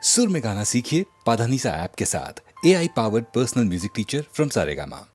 सुर में गाना सीखिए पाधानीसा ऐप के साथ। AI powered personal music teacher from Saregama.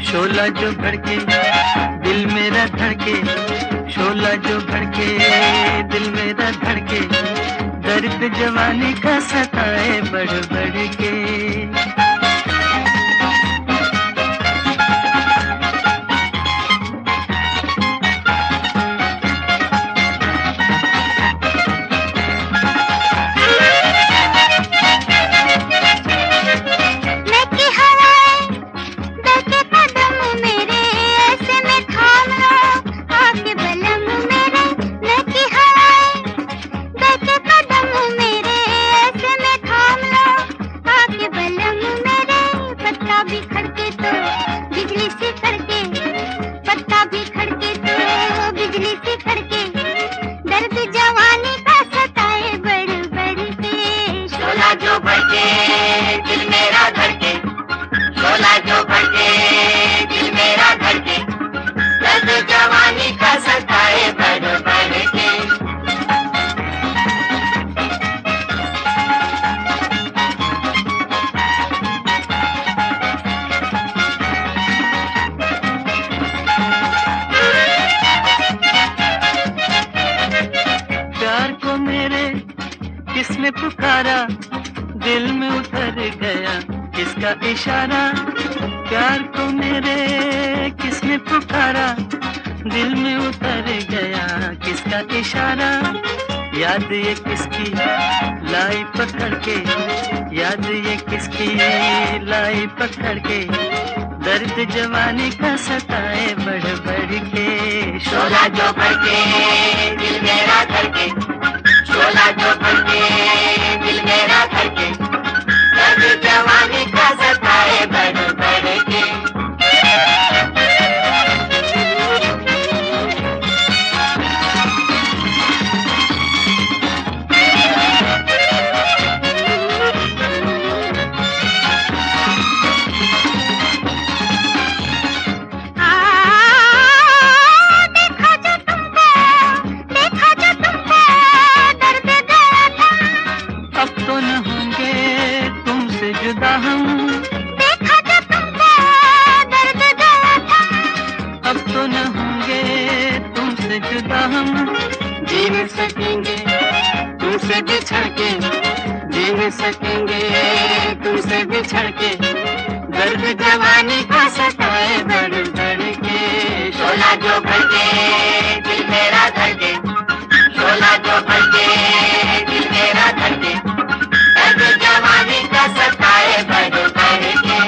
शोला जो भड़के दिल मेरा धड़के, शोला जो भड़के दिल मेरा धड़के, दर्द जवानी का सताए बढ़ बढ़ के। किसने पुकारा दिल में उतर गया किसका इशारा, प्यार को मेरे किसने पुकारा दिल में उतर गया किसका इशारा, याद ये किसकी लाई पकड़ के, याद ये किसकी लाई पकड़ के, दर्द जवानी का सताए बढ़ बढ़ के। शोला जो भड़के दिल मेरा धड़के, शोला जो भड़के दिल मेरा धड़के, दर्द जवानी का सताए बढ़ बढ़ के। तुमसे बिछड़ के जी नहीं सकेंगे, तुमसे बिछड़ के दर्द जवानी का सताए बढ़ बढ़ के। शोला जो भड़के दिल मेरा धड़के, शोला जो भड़के दिल मेरा धड़के, दर्द जवानी का सताए बढ़ बढ़ के।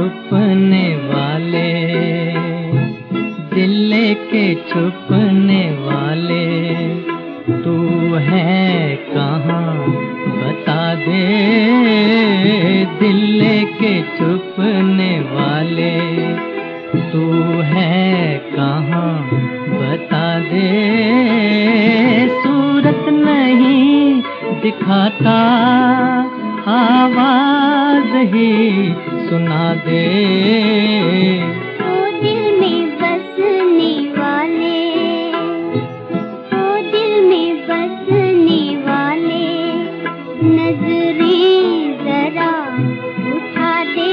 छुपने वाले, दिल लेके छुपने वाले, तू है कहाँ बता दे। दिल लेके छुपने वाले, तू है कहाँ बता दे। सूरत नहीं दिखाता, आवाज ही सुना दे। ओ दिल में बसने वाले, ओ दिल में बसने वाले, नजरें जरा उठा दे।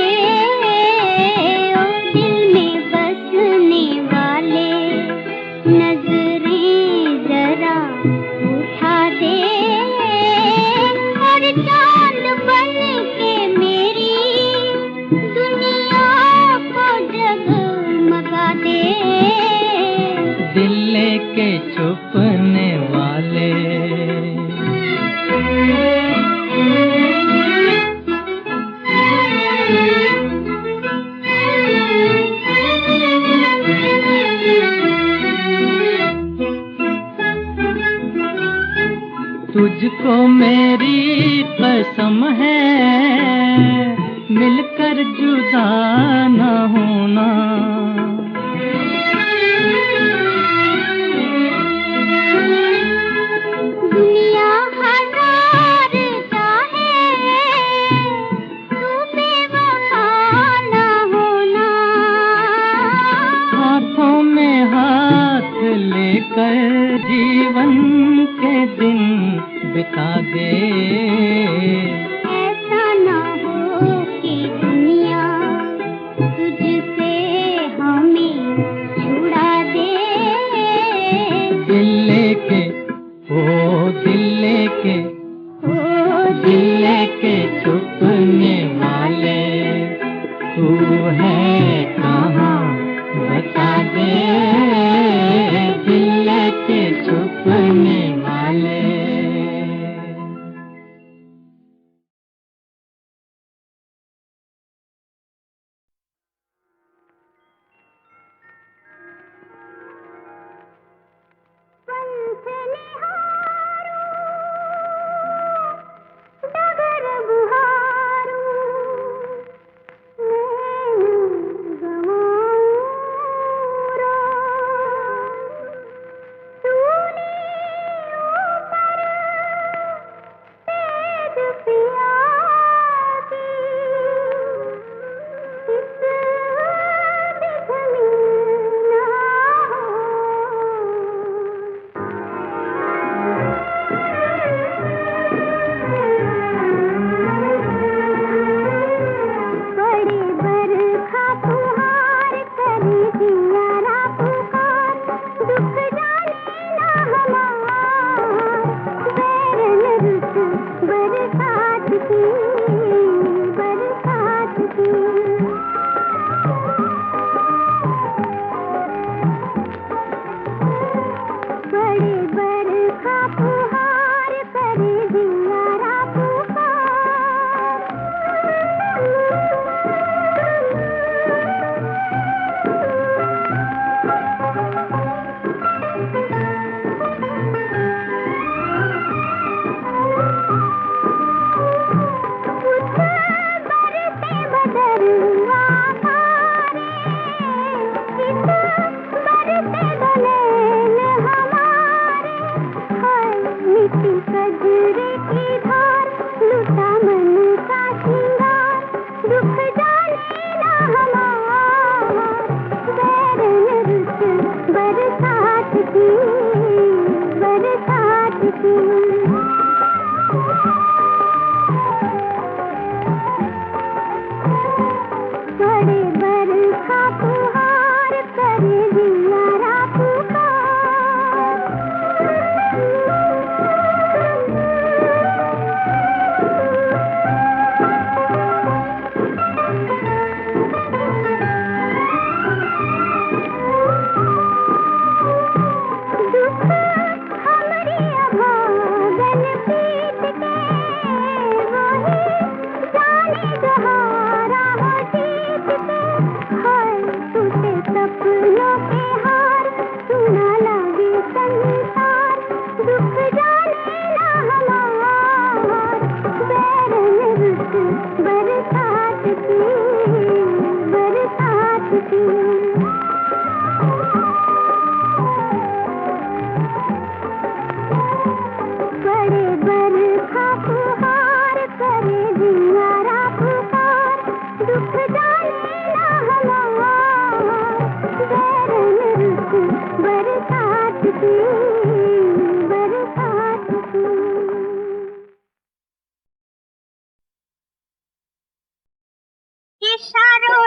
ओ दिल में बसने वाले, नजरें जरा उठा दे। और चांद बन के मेरी दुनिया को जगमगा दे। दिल लेके छुपने वाले। तुझको मेरी कसम है, मिलकर जुदा न होना। दुनिया हजार चाहे, तू बेवफा न होना। हाथों में हाथ लेकर जीवन के दिन बिता दे। ऐसा ना हो कि दुनिया तुझसे हमें छुड़ा दे। दिल लेके, ओ दिल लेके, ओ दिल लेके छुपने वाले, तू है कहाँ बता दे। दिल लेके छुपने वाले। डगर बुहारू,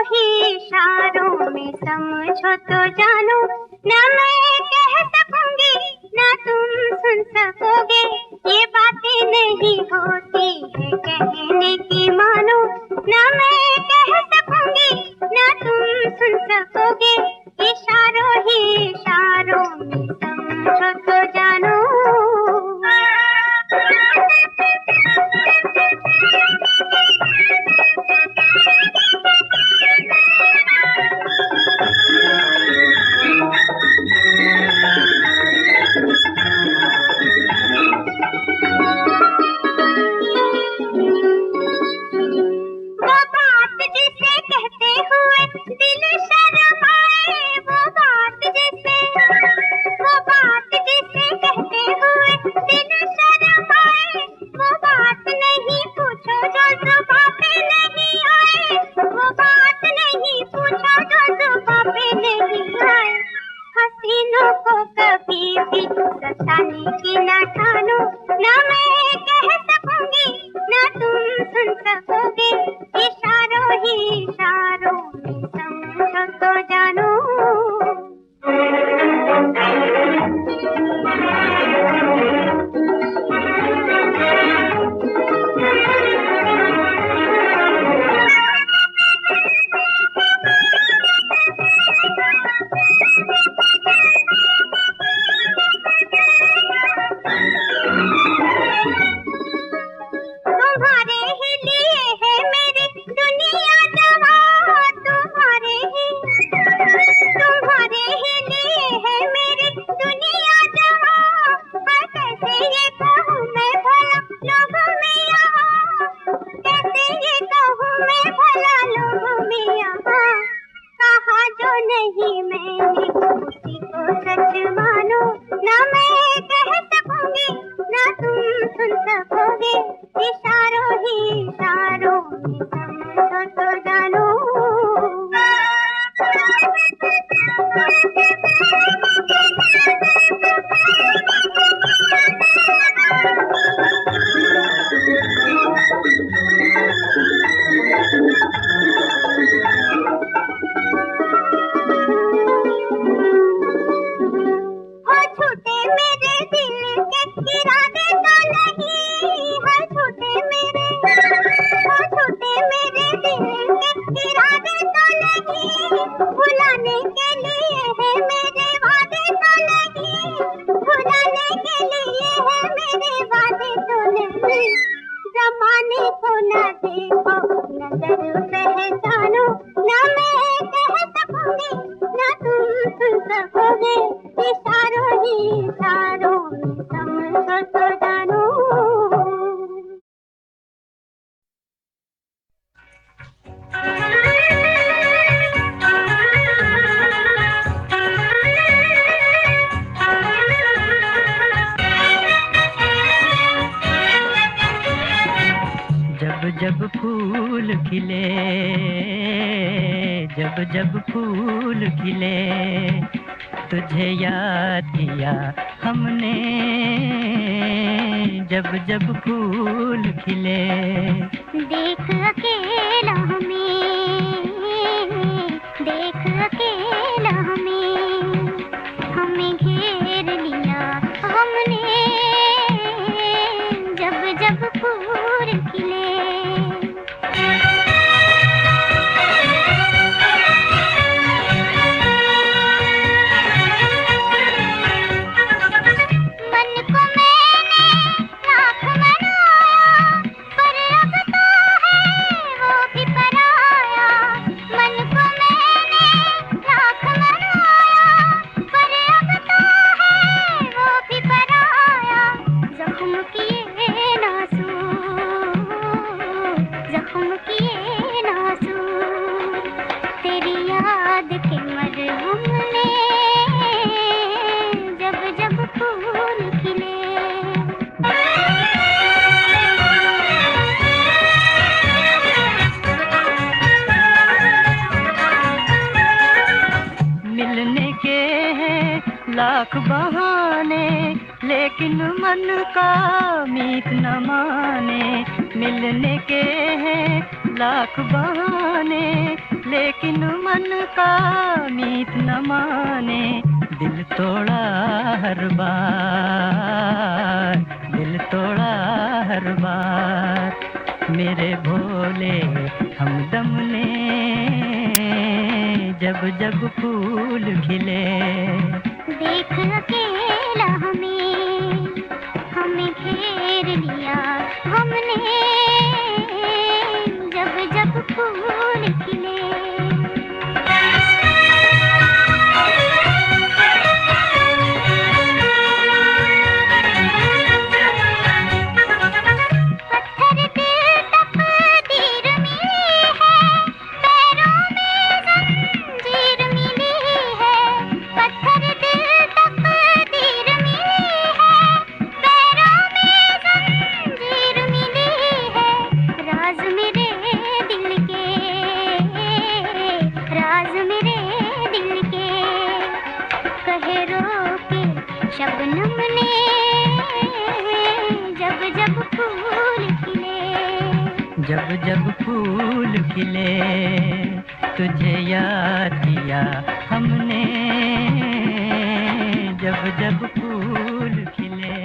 ही इशारों में समझो तो जानो, ना मैं कह सकूंगी ना तुम सुन सकोगे, ये बातें नहीं होती है कहने की मानो, ना मैं कह सकूंगी ना तुम सुन सकोगे, इशारों ही इशारों में समझो तो जानो। वो बात जिसे कहते हुए दिल शर्माए, वो बात जिसे कहते हुए दिल शर्माए, वो बात नहीं पूछो जो जुबां पे नहीं आए, वो बात नहीं पूछो जो जुबां पे नहीं आए, हसीनों को कभी भी सताने की ना ठानो, ना मैं कह सकूंगी ना तुम सुन सकोगे, इशारों ही इशारों में समझो तो जानो। तुम्हारे ही लिए है मेरी दुनिया जवां, तुम्हारे ही लिए है मेरी दुनिया जवां, पर कैसे ये कहूँ मैं भला लोगों में यहाँ, कैसे ये कहूँ मैं भला लोगों में यहाँ, कहा जो नहीं मैंने उसी को सच मानो, ना मैं कह सकूंगी ना तुम सुन सकोगे, इशारों ही इशारों में समझो तो जानो। हो छूटे मेरे दिल के इरादे तो नहीं, हो छूटे मेरे दिल के इरादे तो नहीं, भुलाने के लिए है मेरे वादे तो नहीं, भुलाने के लिए है मेरे वादे तो नहीं, जमाने को न देखो नजर पहचानो, ना मैं कह सकूंगी ना तुम सुन सकोगे, इशारों ही इशारों में समझो तो जानो। जब जब फूल खिले, जब जब फूल खिले, तुझे याद किया हमने, जब जब फूल खिले। देख अकेला हमें घेर लिया हमने, जब जब फूल खिले। मन को मैंने लाख मनाया, पर अब तो है वो भी पराया, मन को मैंने लाख मनाया, पर अब तो है वो भी पराया, जख्म किए नासू, तेरी याद के मरहम ने, जब जब फूल खिले। मिलने के हैं लाख बहाने, लेकिन मन का मीत न माने। मिलने के हैं लाख बहाने, लेकिन मन का मीत न माने, दिल तोड़ा हर बार, दिल तोड़ा हर बार। मेरे भोले हमदम ने जब जब फूल खिले, देख अकेला हमें घेर लिया हमने, जब जब फूल खिले। शबनम ने जब जब फूल खिले, जब जब फूल खिले, तुझे याद किया हमने, जब जब फूल खिले।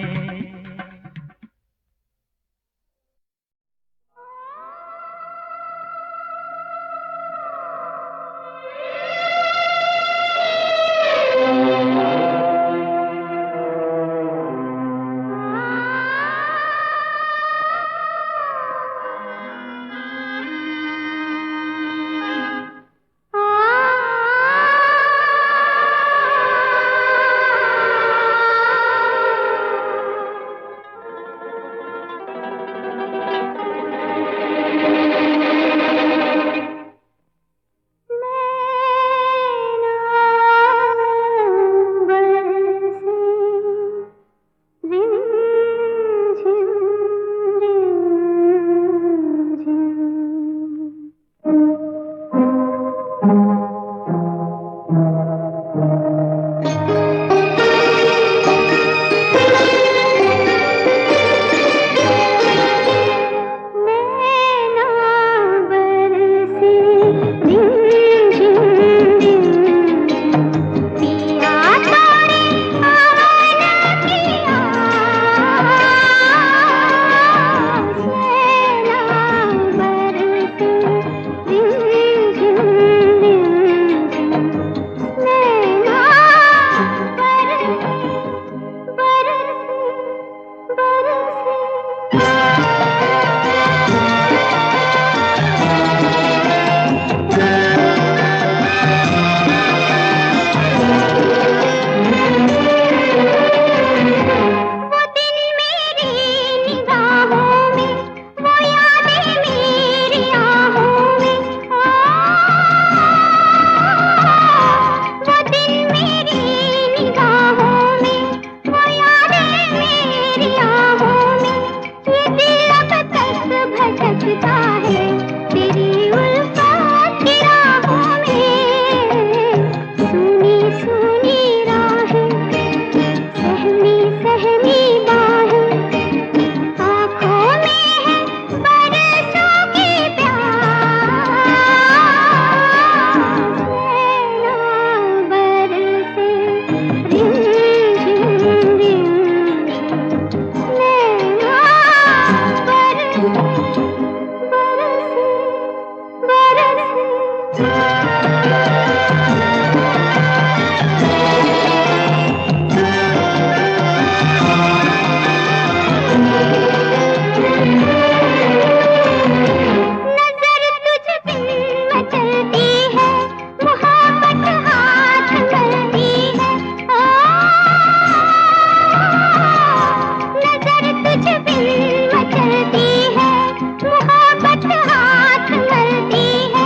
हाथ मलती है,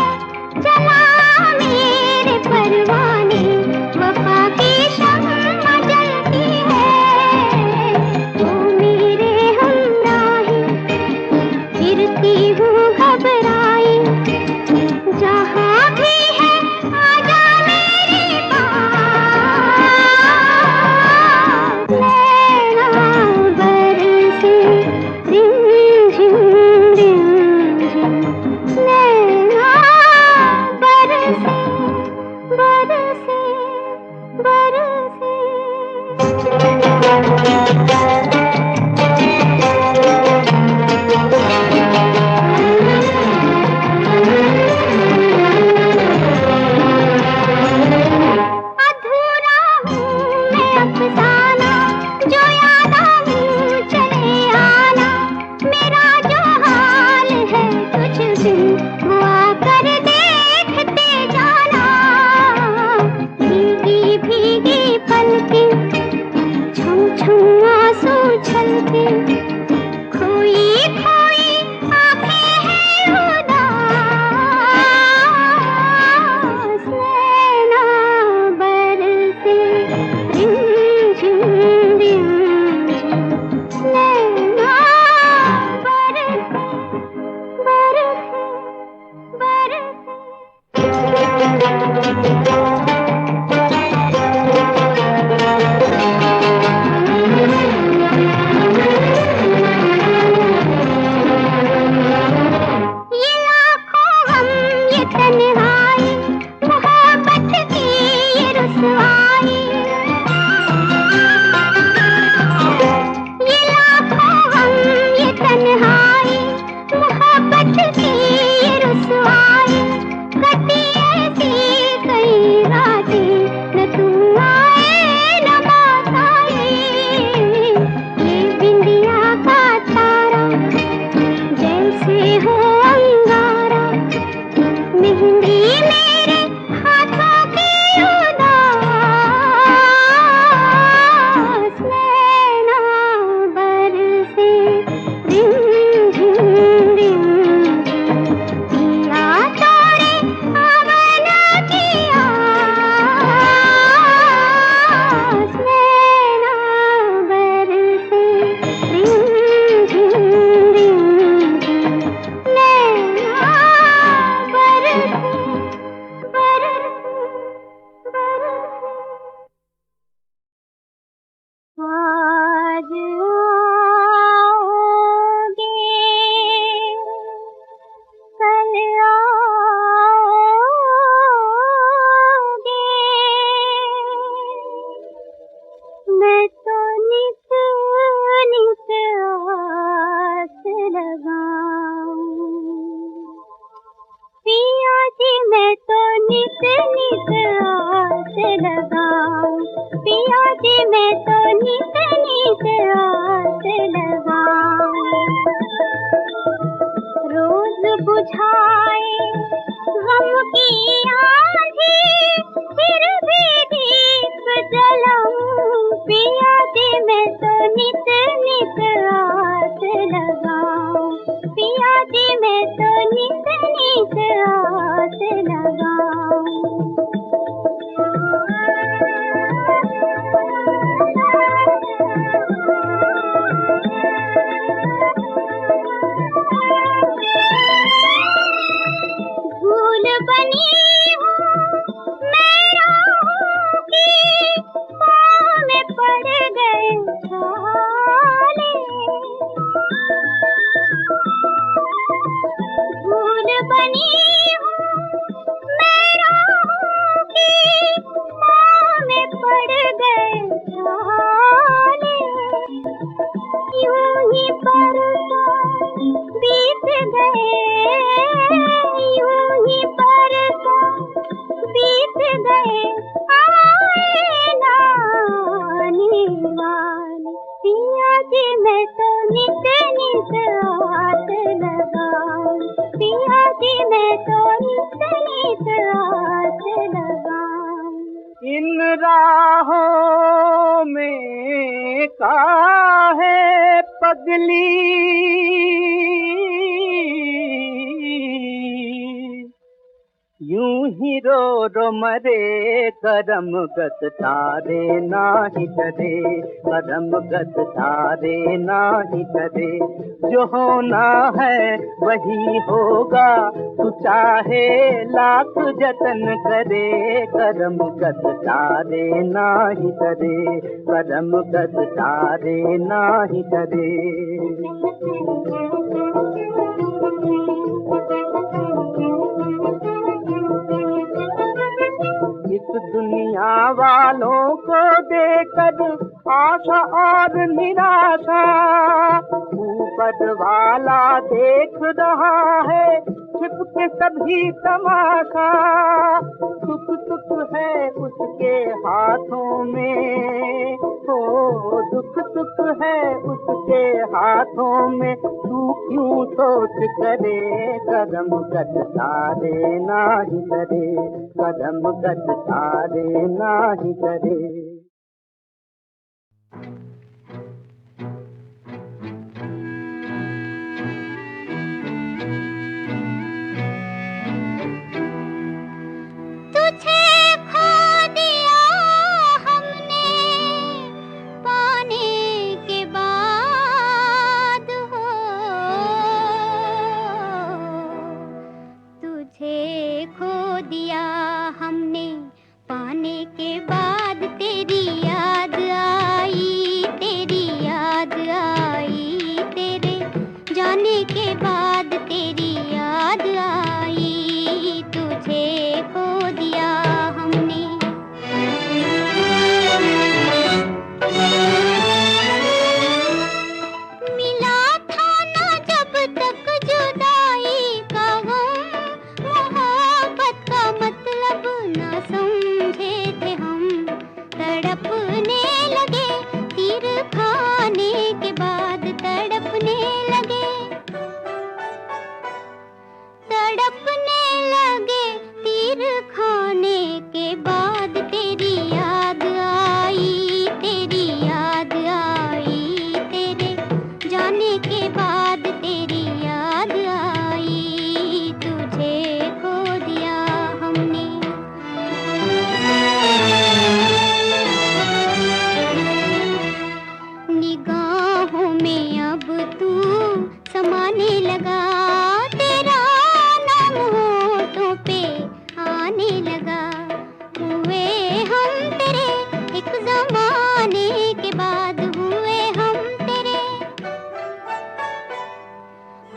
चला मेरा ये लाखों गम, ये तन्हाई, मोहब्बत की ये रुसवाई। ये लाखों गम, ये तन्हाई, मोहब्बत की ये रुसवाई। कटी ऐसी कई रातें, न तुम आए न बात आई। ये बिंदिया का तारा जैसे हो अंगारा, मेहंदी मेरे हाथों की उदास। नैना बरसे रिम झिम रिम झिम, पिया तोड़े आवन की आस। नैना बरसे रिम झिम रिम झिम, नैना बरसे बरसे बरसे। आज आओगे, कल आओगे, मैं तो नित नित आस लगाऊं। पिया जी मैं तो नित नित आस लगाऊं। पिया जी मैं तो नित नित आस लगाऊं। रोज बुझाए गम की आंधी, फिर भी दीप जलाऊं। पिया जी मैं तो नित नित आस लगाऊं। पिया जी मैं तो नित नित आस लगाऊं। भूल बनी हूँ मैं राहों की, पाँव में पड़ गए छाले। भूल बनी हूँ मैं राहों की, पाँव में पड़ गए छाले। यूं ही बरसों बीत गए, यूं ही बरसों बीत गए, आए ना आने वाले। पिया जी मैं तो नित नित आस लगाऊं। पिया जी मैं तो नित नित आस लगाऊं। इन राहों में काहे पगली, यूं ही रो रो मरे करम गत तारे नाही डरे। करम गत तारे नाही डरे। जो होना है वही होगा, तू चाहे लाख जतन करे। करम गत तारे नाही डरे। करम गत तारे नाही डरे। इस दुनिया वालों को देकर आशा और निराशा, ऊपर वाला देख रहा है छिप के सभी तमाशा। सुख सुख है उसके हाथों में, हो दुख सुख है उसके हाथों में। तू क्यों सोच करे, कदम गत तारे नाही डरे। कदम गत तारे नाही डरे। तुझे खो दिया हमने पाने के बाद हो, तुझे खो दिया हमने, पाने के बाद तेरी याद आई, तेरी याद आई, तेरे जाने के बाद तेरी याद आई, तुझे खो दिया हमने। मिला था ना जब तक जुदाई का गम, मोहब्बत का मतलब ना समझे थे हम, तड़पने लगे तीर खाने के बाद, तड़पने लगे, तड़पने लगे तीर खाने के बाद, तेरी याद आई, तेरी याद आई, तेरे जाने के बाद तेरी याद आई, तुझे खो दिया हमने। निगाहों में अब तू समाने लगा, तेरा नाम होठों पे आने लगा, हुए हम तेरे एक जमाने के बाद, हुए हम तेरे,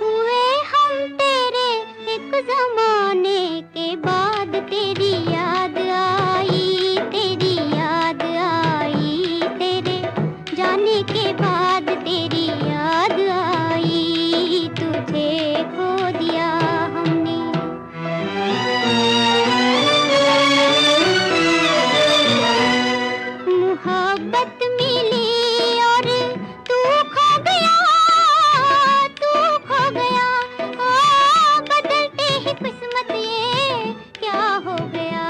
हुए हम तेरे एक जमाने के बाद, तेरी याद आई, तेरी याद आई, तेरे जाने के बाद तेरी याद आई, तुझे खो दिया हमने। मोहब्बत मिली और तू खो गया, तू खो गया, बदलते ही किस्मत ये क्या हो गया,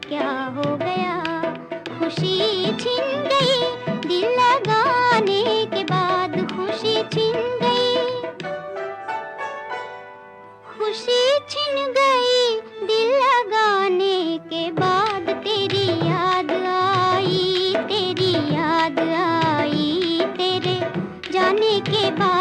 क्या हो गया, खुशी छिन गई दिल लगाने के बाद, खुशी छिन गई, खुशी छिन गई दिल लगाने के बाद, तेरी याद आई, तेरी याद आई, तेरे जाने के बाद